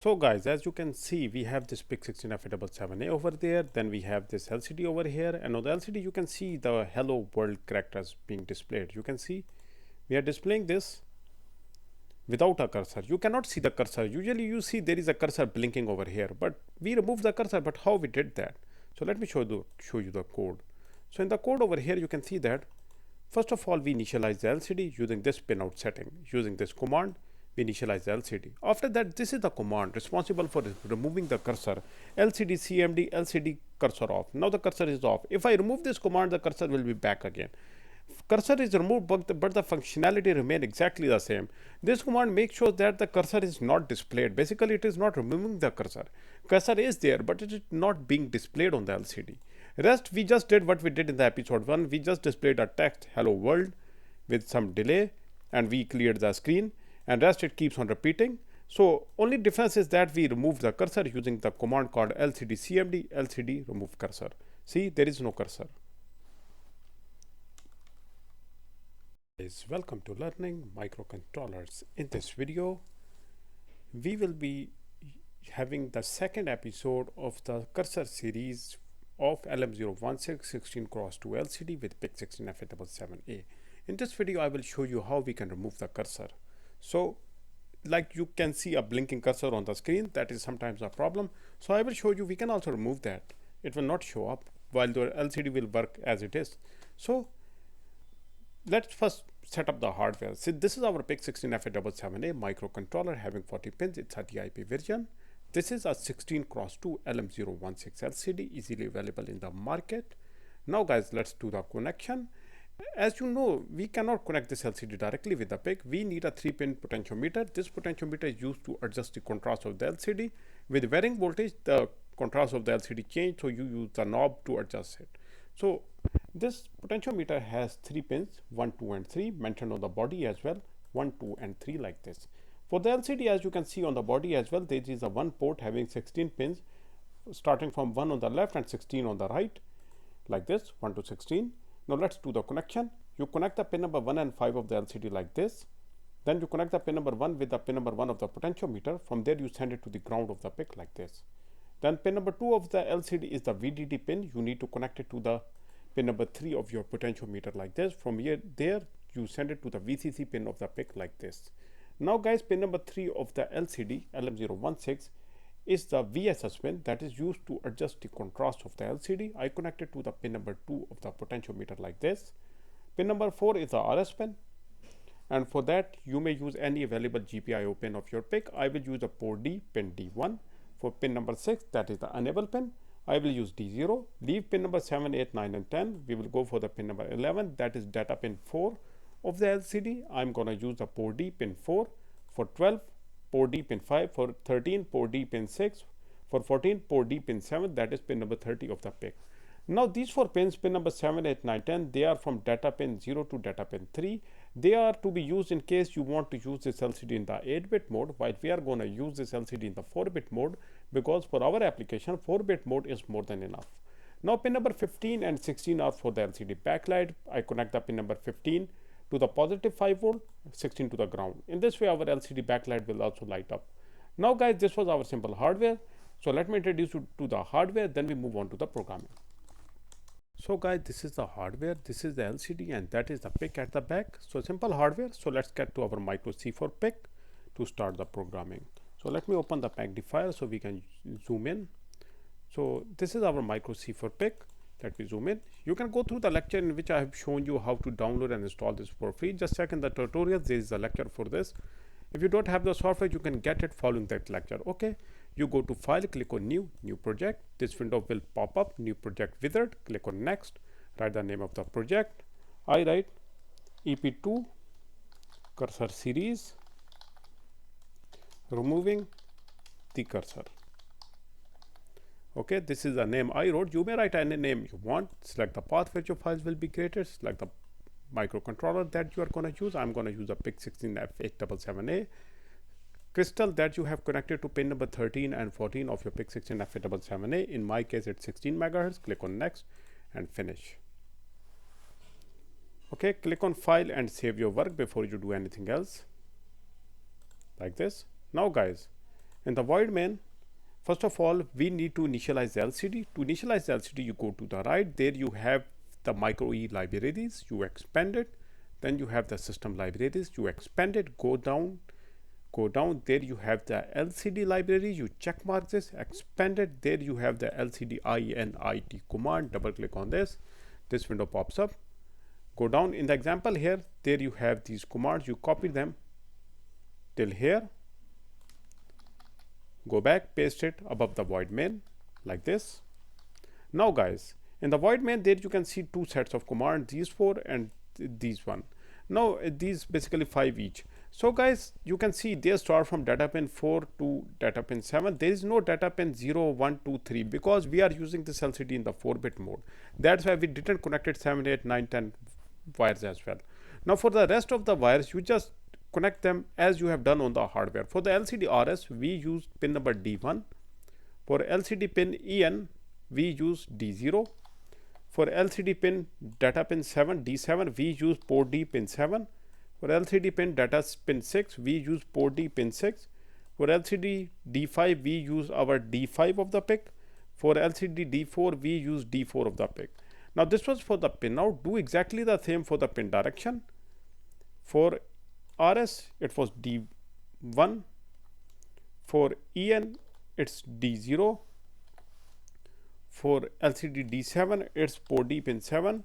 So guys, as you can see, we have this PIC16F877A over there, then we have this LCD over here, and on the LCD you can see the hello world characters being displayed. You can see we are displaying this without a cursor. You cannot see the cursor. Usually you see there is a cursor blinking over here, but we removed the cursor. But how we did that? So let me show you the code. So in the code over here you can see that first of all we initialize the LCD using this pinout setting. Using this command we initialize the LCD. After that, this is the command responsible for removing the cursor. LCD CMD LCD cursor off. Now the cursor is off. If I remove this command, the cursor will be back again. Cursor is removed, but the functionality remain exactly the same. This command makes sure that the cursor is not displayed. Basically, it is not removing the cursor. Cursor is there, but it is not being displayed on the LCD. Rest, we just did what we did in the episode 1. We just displayed a text hello world with some delay, and we cleared the screen, and rest it keeps on repeating. So only difference is that we remove the cursor using the command called LCD CMD LCD remove cursor. See, there is no cursor. Welcome to learning microcontrollers. In this video we will be having the second episode of the cursor series of LM016 16x2 LCD with PIC16F877A. In this video I will show you how we can remove the cursor. So like you can see a blinking cursor on the screen, that is sometimes a problem. So I will show you we can also remove that. It will not show up while the LCD will work as it is. So let's first set up the hardware. So this is our PIC16F877A microcontroller having 40 pins. It's a DIP version. This is a 16x2 LM016 LCD, easily available in the market. Now guys, let's do the connection. As you know, we cannot connect this LCD directly with the PIC. We need a 3-pin potentiometer. This potentiometer is used to adjust the contrast of the LCD. With varying voltage, the contrast of the LCD change, so you use the knob to adjust it. So this potentiometer has 3 pins, 1, 2 and 3 mentioned on the body as well, 1, 2 and 3 like this. For the LCD, as you can see on the body as well, there is a one port having 16 pins, starting from 1 on the left and 16 on the right, like this, 1 to 16. Now let's do the connection. You connect the pin number 1 and 5 of the LCD like this. Then you connect the pin number 1 with the pin number 1 of the potentiometer. From there you send it to the ground of the PIC like this. Then pin number 2 of the LCD is the VDD pin. You need to connect it to the pin number 3 of your potentiometer like this. From there you send it to the VCC pin of the PIC like this. Now guys, pin number 3 of the LCD LM016 is the VSS pin that is used to adjust the contrast of the LCD. I connect it to the pin number 2 of the potentiometer like this. Pin number 4 is the RS pin, and for that you may use any available GPIO pin of your PIC. I will use a port D, pin D1. For pin number 6, that is the enable pin, I will use D0. Leave pin number 7, 8, 9 and 10. We will go for the pin number 11, that is data pin 4 of the LCD. I'm going to use the port D pin 4. For 12, port D pin 5. For 13, port D pin 6. For 14, port D pin 7, that is pin number 30 of the PIC. Now these 4 pins, pin number 7, 8, 9, 10, they are from data pin 0 to data pin 3. They are to be used in case you want to use this LCD in the 8-bit mode, while we are going to use this LCD in the 4-bit mode, because for our application 4-bit mode is more than enough. Now pin number 15 and 16 are for the LCD backlight. I connect the pin number 15 to the positive 5 volt, 16 to the ground. In this way our LCD backlight will also light up. Now guys, this was our simple hardware. So let me introduce you to the hardware, then we move on to the programming. So guys, this is the hardware, this is the LCD, and that is the PIC at the back. So simple hardware. So let's get to our micro C4 PIC to start the programming. So let me open the PACD file so we can zoom in. So this is our micro C4 PIC. Let me zoom in. You can go through the lecture in which I have shown you how to download and install this for free. Just check in the tutorials, there is a lecture for this. If you don't have the software, you can get it following that lecture. Okay, you go to file, click on new project. This window will pop up, new project wizard. Click on next, write the name of the project. I write EP2 cursor series removing the cursor. Okay, this is the name I wrote. You may write any name you want. Select the path where your files will be created. Select the microcontroller that you are going to use. I'm going to use a PIC16F877A crystal that you have connected to pin number 13 and 14 of your PIC16F877A. In my case, it's 16 megahertz. Click on next and finish. Okay, click on file and save your work before you do anything else, like this. Now guys, In the void main, first of all, we need to initialize the LCD. To initialize the LCD, you go to the right. There you have the micro E libraries. You expand it. Then you have the system libraries. You expand it. Go down. There you have the LCD library. You check mark this. Expand it. There you have the LCD init command. Double click on this. This window pops up. Go down. In the example here, there you have these commands. You copy them till here. Go back, paste it above the void main like this. Now guys, in the void main, there you can see two sets of commands, these four and these one. Now these basically 5 each. So guys, you can see they start from data pin 4 to data pin 7. There is no data pin 0, 1, 2, 3 because we are using this LCD in the 4-bit mode. That's why we didn't connect it 7, 8, 9, 10 wires as well. Now for the rest of the wires, you just connect them as you have done on the hardware. For the LCD RS, we use pin number D1. For LCD pin EN, we use D0. For LCD pin data pin 7, D7, we use port D pin 7. For LCD pin data pin 6, we use port D pin 6. For LCD D5, we use our D5 of the PIC. For LCD D4, we use D4 of the PIC. Now this was for the pin. Now do exactly the same for the pin direction. For RS, it was D1. For EN, it's D0. For LCD D7, it's port D pin 7.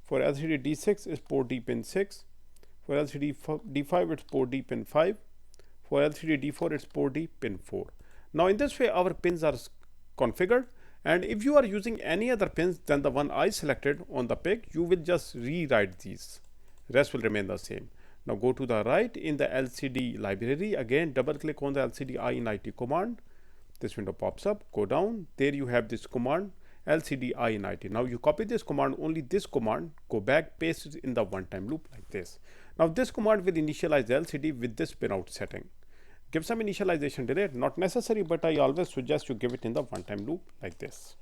For LCD D6, it's port D pin 6. For LCD D5, it's port D pin 5. For LCD D4, it's port D pin 4. Now in this way, our pins are configured. And if you are using any other pins than the one I selected on the PIC, you will just rewrite these. Rest will remain the same. Now go to the right in the LCD library. Again, double click on the LCD init command. This window pops up. Go down. There you have this command LCD init. Now you copy this command, only this command. Go back, paste it in the one-time loop like this. Now this command will initialize the LCD with this pinout setting. Give some initialization delay, not necessary, but I always suggest you give it in the one-time loop like this.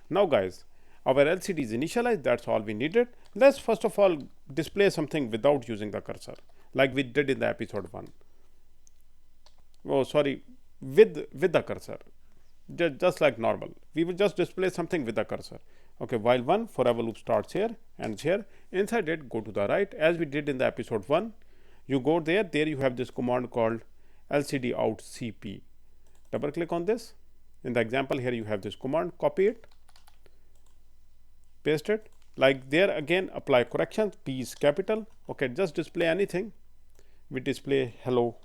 Now guys, our LCD is initialized. That's all we needed. Let's first of all display something without using the cursor, like we did in the episode 1. Oh, sorry, with the cursor, just like normal. We will just display something with the cursor. Okay, while 1 forever loop starts here, ends here. Inside it, go to the right, as we did in the episode 1. You go there. There you have this command called LCD out CP. Double click on this. In the example here, you have this command. Copy it. Paste it. Like there again, apply corrections. P is capital. Okay, just display anything. We display hello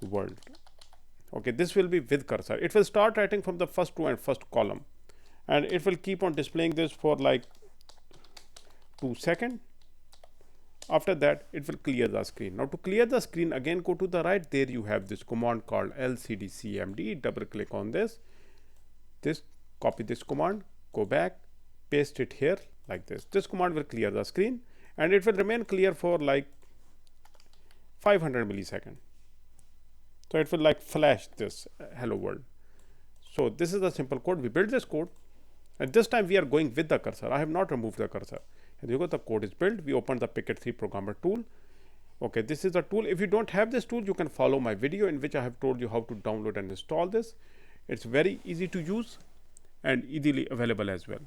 world. Okay, this will be with cursor. It will start writing from the first row and first column, and it will keep on displaying this for like 2 seconds. After that, it will clear the screen. Now to clear the screen, again go to the right. There you have this command called LCD CMD. Double click on this. Copy this command. Go back. Paste it here like this. This command will clear the screen, and it will remain clear for like 500 milliseconds. So it will like flash this hello world. So this is the simple code. We built this code, and this time we are going with the cursor. I have not removed the cursor. And you go, the code is built. We open the PIC3 programmer tool. Okay, this is the tool. If you don't have this tool, you can follow my video in which I have told you how to download and install this. It's very easy to use and easily available as well.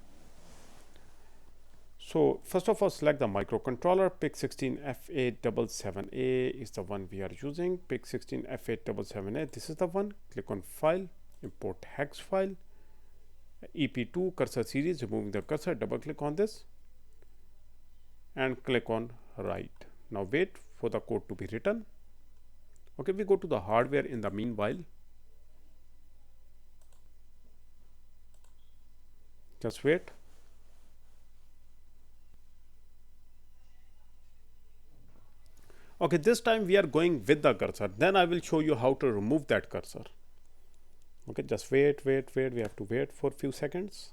So first of all, select the microcontroller. PIC16F877A is the one we are using. PIC16F877A. This is the one. Click on File, Import hex file, EP2 cursor series. Removing the cursor. Double click on this and click on Write. Now wait for the code to be written. Okay, we go to the hardware in the meanwhile. Just wait. Okay, this time we are going with the cursor. Then I will show you how to remove that cursor. Okay, just wait. We have to wait for a few seconds.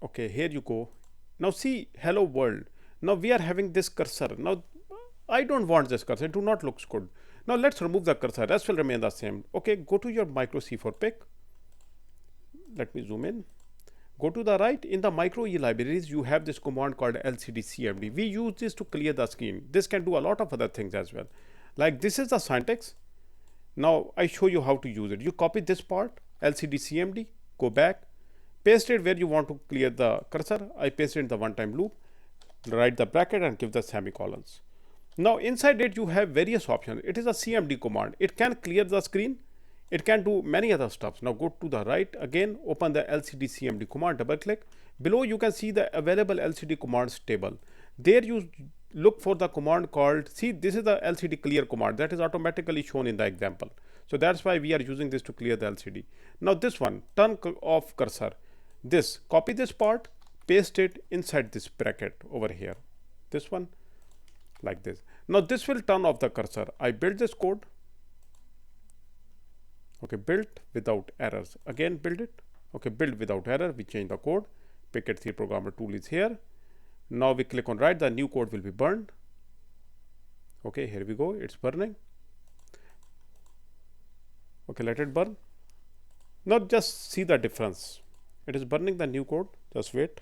Okay, here you go. Now see hello world. Now we are having this cursor. Now I don't want this cursor. It do not looks good. Now let's remove the cursor. Rest will remain the same. Okay, go to your micro C4 PIC. let me zoom in. Go to the right. In the micro E libraries, you have this command called LCD-CMD. We use this to clear the screen. This can do a lot of other things as well. Like this is the syntax. Now I show you how to use it. You copy this part, LCD-CMD, go back, paste it where you want to clear the cursor. I paste it in the one-time loop, write the bracket and give the semicolons. Now inside it you have various options. It is a CMD command. It can clear the screen. It can do many other stuff. Now go to the right again, open the LCD CMD command, double click. Below you can see the available LCD commands table. There you look for the command called, see this is the LCD clear command that is automatically shown in the example. So that's why we are using this to clear the LCD. Now this one, turn off cursor. This, copy this part, paste it inside this bracket over here. This one, like this. Now this will turn off the cursor. I build this code. Okay, built without errors. Again, build it. Okay, build without error. We change the code. PIC16 programmer tool is here. Now we click on write. The new code will be burned. Okay, here we go. It's burning. Okay, let it burn. Now just see the difference. It is burning the new code. Just wait.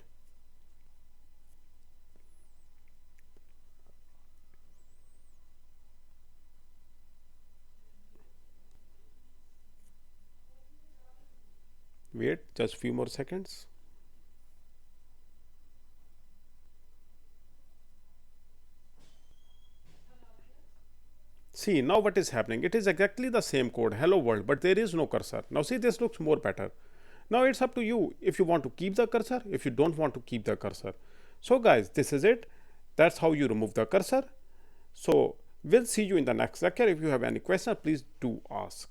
Wait just few more seconds. See now what is happening. It is exactly the same code, hello world, but there is no cursor. Now see, this looks more better. Now it's up to you if you want to keep the cursor, if you don't want to keep the cursor. So guys, this is it. That's how you remove the cursor. So we'll see you in the next lecture. If you have any questions, please do ask.